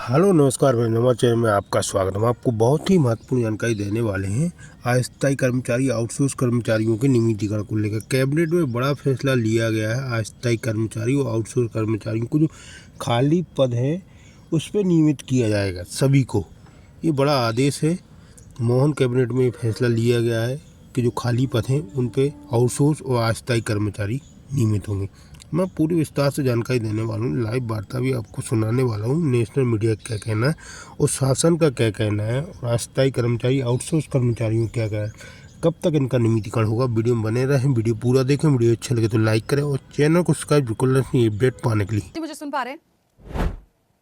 Hello नमस्कार भाई, नमस्कार चैनल में आपका स्वागत है। हम आपको बहुत ही महत्वपूर्ण जानकारी देने वाले हैं। अस्थायी कर्मचारी आउटसोर्स कर्मचारियों के नियमितीकरण को लेकर कैबिनेट में बड़ा फैसला लिया गया है। अस्थायी कर्मचारी और आउटसोर्स कर्मचारियों को जो खाली पद है उस पर नियमित किया जाएगा सभी को। ये बड़ा आदेश है। मोहन कैबिनेट में फैसला लिया गया है कि जो खाली पद हैं उन पे आउटसोर्स और अस्थायी कर्मचारी नियमित होंगे। मैं पूरी विस्तार से जानकारी देने वाला हूँ, लाइव वार्ता भी आपको सुनाने वाला हूँ। नेशनल मीडिया का क्या कहना है और शासन का क्या कहना है और अस्थायी कर्मचारी आउटसोर्स कर्मचारियों का क्या कहना है, कब तक इनका नियमितीकरण होगा। वीडियो में बने रहें, वीडियो पूरा देखें। वीडियो अच्छा लगे तो लाइक करें और चैनल को सब्सक्राइब बिल्कुल नहीं अपडेट पाने के लिए। जी, मुझे सुन पा रहे हैं?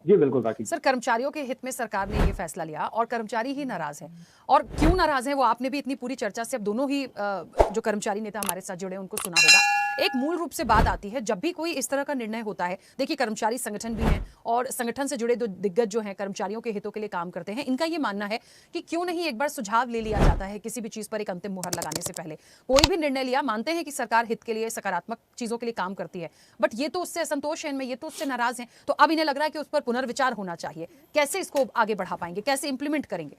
जी बिल्कुल राखी सर, कर्मचारियों के हित में सरकार ने ये फैसला लिया और कर्मचारी ही नाराज हैं। और क्यों नाराज हैं वो आपने भी इतनी पूरी चर्चा से अब दोनों ही जो कर्मचारी नेता हमारे साथ जुड़े उनको सुना होगा। एक मूल रूप से बात आती है, जब भी कोई इस तरह का निर्णय होता है, देखिए कर्मचारी संगठन भी हैं और संगठन से जुड़े दो दिग्गज जो हैं कर्मचारियों के हितों के लिए काम करते हैं, इनका ये मानना है कि क्यों नहीं एक बार सुझाव ले लिया जाता है किसी भी चीज पर एक अंतिम मुहर लगाने से पहले। कोई भी निर्णय लिया, मानते हैं कि सरकार हित के लिए सकारात्मक चीजों के लिए काम करती है, बट ये तो उससे असंतोष है इनमें, ये तो उससे नाराज हैं। तो अब इन्हें लग रहा है कि उस पर पुनर्विचार होना चाहिए। कैसे इसको आगे बढ़ा पाएंगे, कैसे इंप्लीमेंट करेंगे?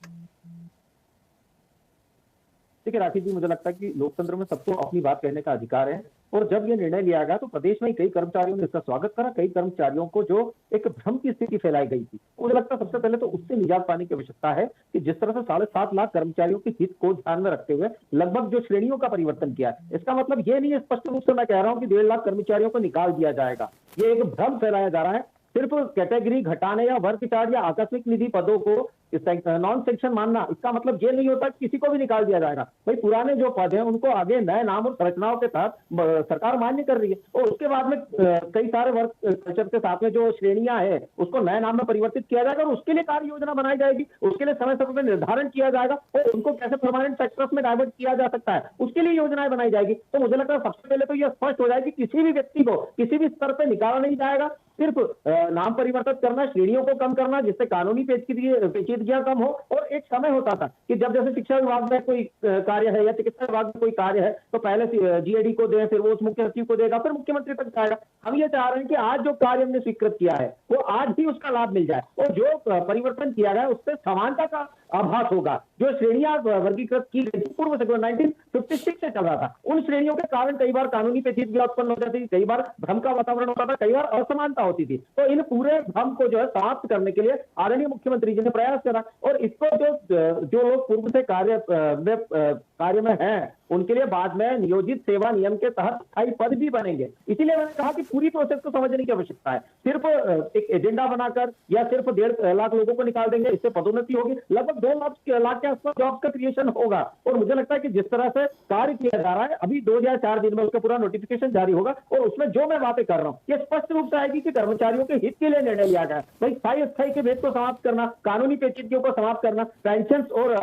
देखिए राखी जी, मुझे लगता है कि लोकतंत्र में सबको अपनी बात कहने का अधिकार है। और जब ये निर्णय लिया गया तो प्रदेश में कई कर्मचारियों ने इसका स्वागत करा। कई कर्मचारियों को जो एक भ्रम की स्थिति फैलाई गई थी, मुझे लगता है सबसे पहले तो उससे निजात पाने की आवश्यकता है कि जिस तरह से 7.5 लाख कर्मचारियों के हित को ध्यान में रखते हुए लगभग जो श्रेणियों का परिवर्तन किया है, इसका मतलब ये नहीं है स्पष्ट रूप से मैं कह रहा हूं कि 1.5 लाख कर्मचारियों को निकाल दिया जाएगा। ये एक भ्रम फैलाया जा रहा है। सिर्फ कैटेगरी घटाने या वर्ग चार्ट या आकस्मिक निधि पदों को नॉन सेक्शन मानना, इसका मतलब ये नहीं होता कि किसी को भी निकाल दिया जाएगा। भाई पुराने जो पद हैं उनको आगे नए नाम और संरचनाओं के तहत सरकार मान्य कर रही है। और उसके बाद में कई सारे वर्ग कल्चर के साथ में जो श्रेणियां हैं उसको नए नाम में परिवर्तित किया जाएगा और उसके लिए कार्य योजना बनाई जाएगी। उसके लिए समय समय पर निर्धारण किया जाएगा और उनको कैसे परमानेंट सेक्टर्स में डाइवर्ट किया जा सकता है, उसके लिए योजनाएं बनाई जाएगी। तो मुझे लगता है सबसे पहले तो यह स्पष्ट हो जाएगी किसी भी व्यक्ति को किसी भी स्तर पर निकाला नहीं जाएगा। सिर्फ नाम परिवर्तित करना, श्रेणियों को कम करना जिससे कानूनी पेचीदगियां कम हो। और एक समय होता था कि जब जैसे शिक्षा विभाग में कोई कार्य है या चिकित्सा विभाग में कोई कार्य है तो पहले जीएडी को दे, फिर वो मुख्य सचिव को देगा, फिर मुख्यमंत्री तक जाएगा। हम ये चाह रहे हैं कि आज जो कार्य हमने स्वीकृत किया है वो आज ही उसका लाभ मिल जाए और जो परिवर्तन किया गया उससे समानता का आभास होगा। जो श्रेणियां वर्गीकृत की गई पूर्व से 1956 से चल रहा था, उन श्रेणियों के कारण कई बार कानूनी पेचीदगियां उत्पन्न हो जाती थी, कई बार भ्रम का वातावरण होता था, कई बार असमानता होती थी। तो इन पूरे भ्रम को जो है समाप्त करने के लिए आदरणीय मुख्यमंत्री जी ने प्रयास करा और इसको जो लोग पूर्व से कार्य में हैं उनके लिए बाद में नियोजित सेवा नियम के तहत स्थायी पद भी बनेंगे। इसीलिए मैंने कहा कि पूरी प्रोसेस को समझने की आवश्यकता है। सिर्फ एक एजेंडा बनाकर या सिर्फ 1.5 लाख लोगों को निकाल देंगे इससे पदोन्नति होगी, लगभग 2 लाख के आसपास जॉब्स का क्रिएशन होगा। और मुझे लगता है कि जिस तरह से कार्य किया जा रहा है, अभी 2 या 4 दिन में उसका पूरा नोटिफिकेशन जारी होगा और उसमें जो मैं बातें कर रहा हूँ ये स्पष्ट रूप से आएगी कि कर्मचारियों के हित के लिए निर्णय लिया गया है। भाई स्थायी के भेद को समाप्त करना, कानूनी पेचीदगियों को समाप्त करना, पेंशन और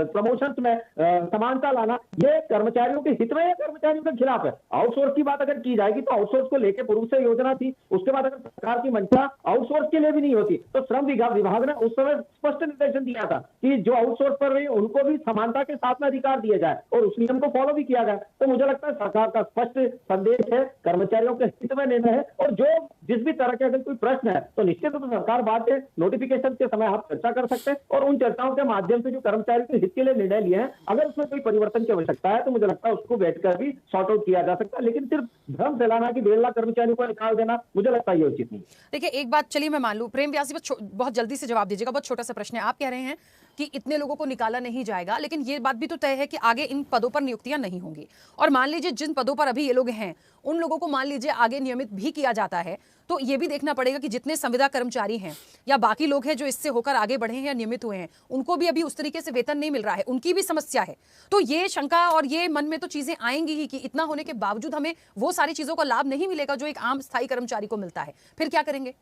प्रमोशन में समानता लाना, ये कर्मचारियों के हित में या कर्मचारियों के खिलाफ है। आउटसोर्स की बात अगर की जाएगी तो आउटसोर्स को लेकर पूर्व से योजना थी, उसके बाद अगर सरकार की मंशा आउटसोर्स के लिए भी नहीं होती तो श्रम विभाग ने उस समय स्पष्ट निर्देशन दिया था कि जो आउटसोर्स पर रही उनको भी समानता के साथ में अधिकार दिया जाए और उस नियम को फॉलो भी किया गया। तो मुझे लगता है सरकार का स्पष्ट संदेश है, कर्मचारियों के हित में निर्णय है। और जो जिस भी तरह के अगर कोई प्रश्न है तो निश्चित रूप से सरकार बात है, नोटिफिकेशन के समय आप चर्चा कर सकते हैं और उन चर्चाओं के माध्यम से जो कर्मचारी के हित के लिए निर्णय लिए हैं अगर उसमें कोई परिवर्तन की आवश्यकता है तो मुझे लगता है उसको बैठकर भी सॉर्ट आउट किया जा सकता है। लेकिन सिर्फ भ्रम फैलाना कि 1.5 लाख कर्मचारियों को निकाल देना, मुझे लगता है ये उचित नहीं। देखिए एक बात चलिए मैं मान लूं, प्रेम व्यास जी बहुत जल्दी से जवाब दीजिएगा, बहुत छोटा सा प्रश्न है। आप कह रहे हैं कि इतने लोगों को निकाला नहीं जाएगा, लेकिन ये बात भी तो तय है कि आगे इन पदों पर नियुक्तियां नहीं होंगी। और मान लीजिए जिन पदों पर अभी ये लोग हैं उन लोगों को मान लीजिए आगे नियमित भी किया जाता है, तो ये भी देखना पड़ेगा कि जितने संविदा कर्मचारी हैं या बाकी लोग हैं जो इससे होकर आगे बढ़े हैं या नियमित हुए हैं, उनको भी अभी उस तरीके से वेतन नहीं मिल रहा है, उनकी भी समस्या है। तो ये शंका और ये मन में तो चीजें आएंगी ही कि इतना होने के बावजूद हमें वो सारी चीजों का लाभ नहीं मिलेगा जो एक आम स्थायी कर्मचारी को मिलता है। फिर क्या करेंगे?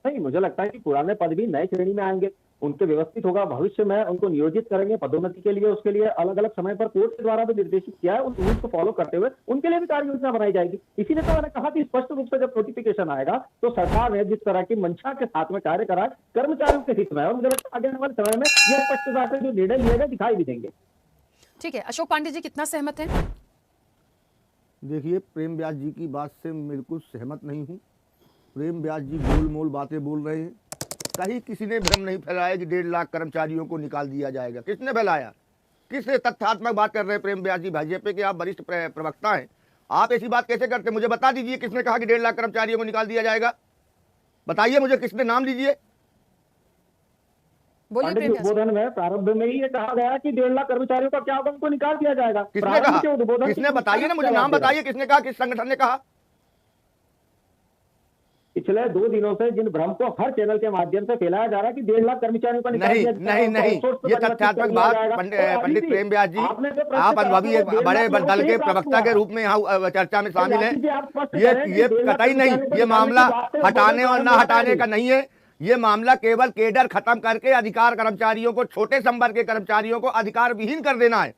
नहीं, मुझे लगता है कि पुराने पद भी नए श्रेणी में आएंगे, उनके व्यवस्थित होगा, भविष्य में उनको नियोजित करेंगे पदोन्नति के लिए। उसके लिए अलग अलग समय पर कोर्ट के द्वारा भी निर्देशित किया है, उन रूल्स को फॉलो करते हुए उनके लिए भी कार्य योजना बनाई जाएगी। इसीलिए तो मैंने कहा कि स्पष्ट रूप से जब नोटिफिकेशन आएगा तो सरकार ने जिस तरह की मंशा के साथ में कार्य करा कर्मचारियों के हित में, और मुझे लगता है आगे वाले समय में यह स्पष्टता से जो निर्णय लिए गए दिखाई भी देंगे। ठीक है, अशोक पांडे जी कितना सहमत है? देखिए, प्रेम व्यास जी की बात से बिल्कुल सहमत नहीं हूँ। प्रेम व्यास जी गोलमोल बातें बोल रहे हैं। कहीं किसी ने भ्रम नहीं फैलाया कि 1.5 लाख कर्मचारियों को निकाल दिया जाएगा। किसने फैलाया? किसने तथ्यात्मक बात कर रहे हैं प्रेम व्यास जी भाजपा के? आप वरिष्ठ प्रवक्ता हैं, आप ऐसी बात कैसे करते? मुझे बता दीजिए किसने कहा कि 1.5 लाख कर्मचारियों को निकाल दिया जाएगा? बताइए मुझे, किसने नाम लीजिए। बोलिए प्रेम व्यास जी। उद्बोधन में प्रारंभ में ही ये कहा गया कि 1.5 लाख कर्मचारियों का क्या होगा, उनको निकाल दिया जाएगा। किसने कहा? के उद्बोधन किसने? बताइए ना, मुझे नाम बताइए किसने कहा, किस संगठन ने कहा? पिछले 2 दिनों से जिन भ्रम को हर चैनल के माध्यम से फैलाया जा रहा है कि 1.5 लाख कर्मचारियों का निकाल नहीं दिया जाएगा, नहीं उनको नहीं, आउटसोर्स पे ये परिवर्तित तथ्यात्मक कर दिया बात जाएगा। और पंडित अभी प्रेम व्यास जी, आपने जो प्रश्न आप कहा अनुभवी कि 1.5 बड़े लाख दल के लोगों को प्रवक्ता ही के प्राप्त रूप में यहाँ चर्चा में शामिल हुआ। है। आप स्पष्ट ये करें कि 1.5 लाख कतई नहीं, कर्मचारियों को ये निकालने मामला की बात है, हटाने और उद्बोधन ना हटाने का नहीं। नहीं है। ये मामला केवल केडर खत्म करके अधिकार कर्मचारियों को, छोटे संवर्ग के कर्मचारियों को अधिकार विहीन कर देना है।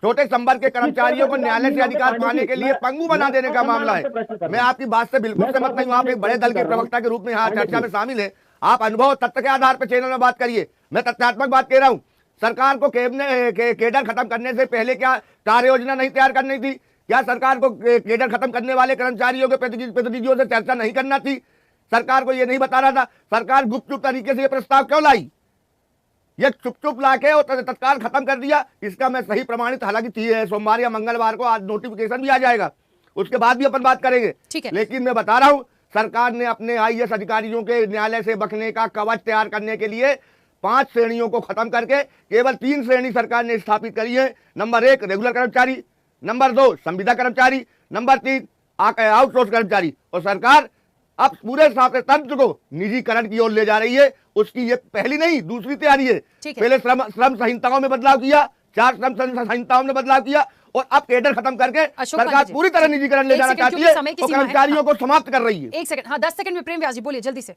छोटे संवर्ग के कर्मचारियों को न्यायालय से अधिकार पाने के लिए पंगु बना देने का मामला है। मैं आपकी बात से बिल्कुल सहमत नहीं हूं। आप एक बड़े दल के प्रवक्ता के रूप में यहाँ चर्चा में शामिल है, आप अनुभव तथ्य के आधार पर चैनल में बात करिए। मैं तथ्यात्मक बात कह रहा हूं। सरकार को केडर खत्म करने से पहले क्या कार्य योजना नहीं तैयार करनी थी? क्या सरकार को केडर खत्म करने वाले कर्मचारियों के प्रतिनिधियों से चर्चा नहीं करना थी? सरकार को यह नहीं बता रहा था? सरकार गुपचुप तरीके से यह प्रस्ताव क्यों लाई? ये चुप लाके और तत्काल खत्म कर दिया। इसका मैं सही प्रमाणित, हालांकि सोमवार या मंगलवार को आज नोटिफिकेशन भी आ जाएगा, उसके बाद भी अपन बात करेंगे। ठीक है। लेकिन मैं बता रहा हूं, सरकार ने अपने आईएएस अधिकारियों के न्यायालय से बचने का कवच तैयार करने के लिए 5 श्रेणियों को खत्म करके केवल 3 श्रेणी सरकार ने स्थापित करी है। नंबर 1 रेगुलर कर्मचारी, नंबर 2 संविदा कर्मचारी, नंबर 3 आउटसोर्स कर्मचारी। और सरकार अब पूरे तंत्र को निजीकरण की ओर ले जा रही है। उसकी ये पहली नहीं दूसरी तैयारी है। पहले श्रम संहिताओं में बदलाव किया, 4 श्रम संहिताओं में बदलाव किया, और अब केडर खत्म करके सरकार पूरी तरह निजीकरण ले जाना चाहती है और कर्मचारियों को समाप्त कर रही है। 1 सेकंड, हाँ 10 सेकंड में प्रेम व्यास जी बोलिए जल्दी से।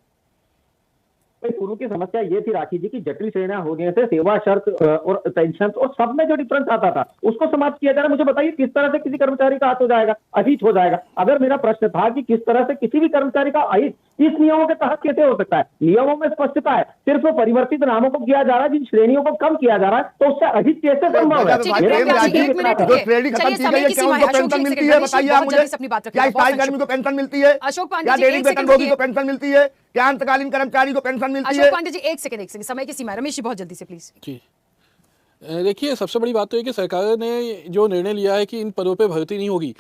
शुरू की समस्या ये थी राखी जी की जटिल श्रेणियां होने से सेवा शर्त और पेंशन और सब में जो डिफरेंस आता था उसको समाप्त किया जा रहा है। मुझे बताइए किस तरह से किसी कर्मचारी का हाथ हो जाएगा, अहित हो जाएगा? अगर मेरा प्रश्न था कि किस तरह से किसी भी कर्मचारी का अहित इस नियमों के तहत कैसे हो सकता है? नियमों में स्पष्टता है, सिर्फ परिवर्तित नामों को किया जा रहा है, जिन श्रेणियों को कम किया जा रहा है, तो उससे अहित कैसे संभव है? जो श्रेणी खत्म की गई है, क्या उनको पेंशन मिलती है? बताइए आप मुझे। क्या स्थायी कर्मी को पेंशन मिलती है? अशोक पांडे क्या जी, दैनिक एक वेतन सेकंड भोगी को रुकिए। पेंशन मिलती है? क्या अंतकालीन कर्मचारी को पेंशन मिलती है? अशोक पांडे जी एक सेकंड, समय की सीमा है। रमेश जी बहुत जल्दी से प्लीज। जी देखिए, सबसे बड़ी बात तो है कि सरकार ने जो निर्णय लिया है कि इन पदों पे भर्ती नहीं होगी।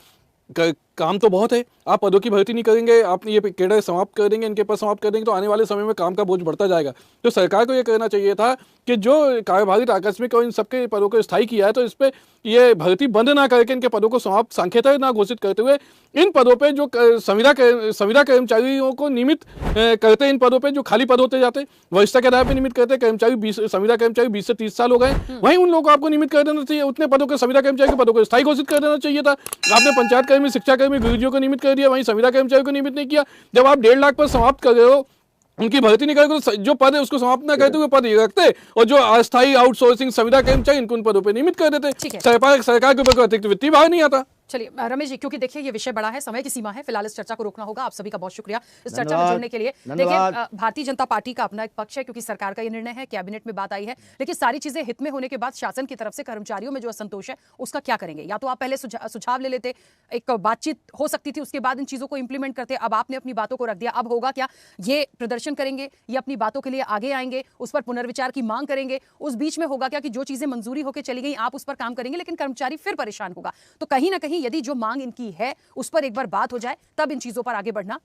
काम तो बहुत है, आप पदों की भर्ती नहीं करेंगे, आप ये केडर समाप्त कर देंगे, इनके पद समाप्त कर देंगे, तो आने वाले समय में काम का बोझ बढ़ता जाएगा। तो सरकार को ये करना चाहिए था कि जो कार्यभारित आकस्मिक और इन सबके पदों को स्थायी किया है, तो इस पर ये भर्ती बंद ना करके इनके पदों को समाप्त सांख्यतः ना घोषित करते हुए इन पदों पे जो संविदा कर्मचारियों को नियमित करते हैं, इन पदों पे जो खाली पद होते जाते वरिष्ठता के आधार पर नियमित करते कर्मचारी, संविदा कर्मचारी 20 से 30 साल हो गए, वहीं उन लोगों को आपको नियमित कर देना चाहिए। उतने पदों के संविदा कर्मचारी के पदों को स्थायी घोषित कर देना चाहिए था। आपने पंचायत कर्मी, शिक्षा कर्मी, गुरुजियों को नियमित कर दिया, वहीं संविदा कर्मचारी को नियमित नहीं किया। जब आप 1.5 लाख पर समाप्त कर रहे हो, उनकी भर्ती नहीं करेंगे, तो जो पद है उसको समाप्त ना करते हुए पद ये रखते, और जो अस्थायी आउटसोर्सिंग संविदा कर्मचारी इनको उन पदों पर नियमित कर देते। सरकार के ऊपर अतिरिक्त वित्तीय भार नहीं आता। चलिए रमेश जी, क्योंकि देखिए ये विषय बड़ा है, समय की सीमा है, फिलहाल इस चर्चा को रोकना होगा। आप सभी का बहुत शुक्रिया इस चर्चा में जुड़ने के लिए। देखिए भारतीय जनता पार्टी का अपना एक पक्ष है, क्योंकि सरकार का ये निर्णय है, कैबिनेट में बात आई है, लेकिन सारी चीजें हित में होने के बाद शासन की तरफ से कर्मचारियों में जो असंतोष है उसका क्या करेंगे? या तो आप पहले सुझाव ले लेते, एक बातचीत हो सकती थी, उसके बाद इन चीजों को इंप्लीमेंट करते। अब आपने अपनी बातों को रख दिया, अब होगा क्या? ये प्रदर्शन करेंगे, ये अपनी बातों के लिए आगे आएंगे, उस पर पुनर्विचार की मांग करेंगे। उस बीच में होगा क्या कि जो चीजें मंजूरी होकर चली गई आप उस पर काम करेंगे, लेकिन कर्मचारी फिर परेशान होगा। तो कहीं ना कहीं यदि जो मांग की है उस पर एक बार बात हो जाए, तब इन चीजों पर आगे बढ़ना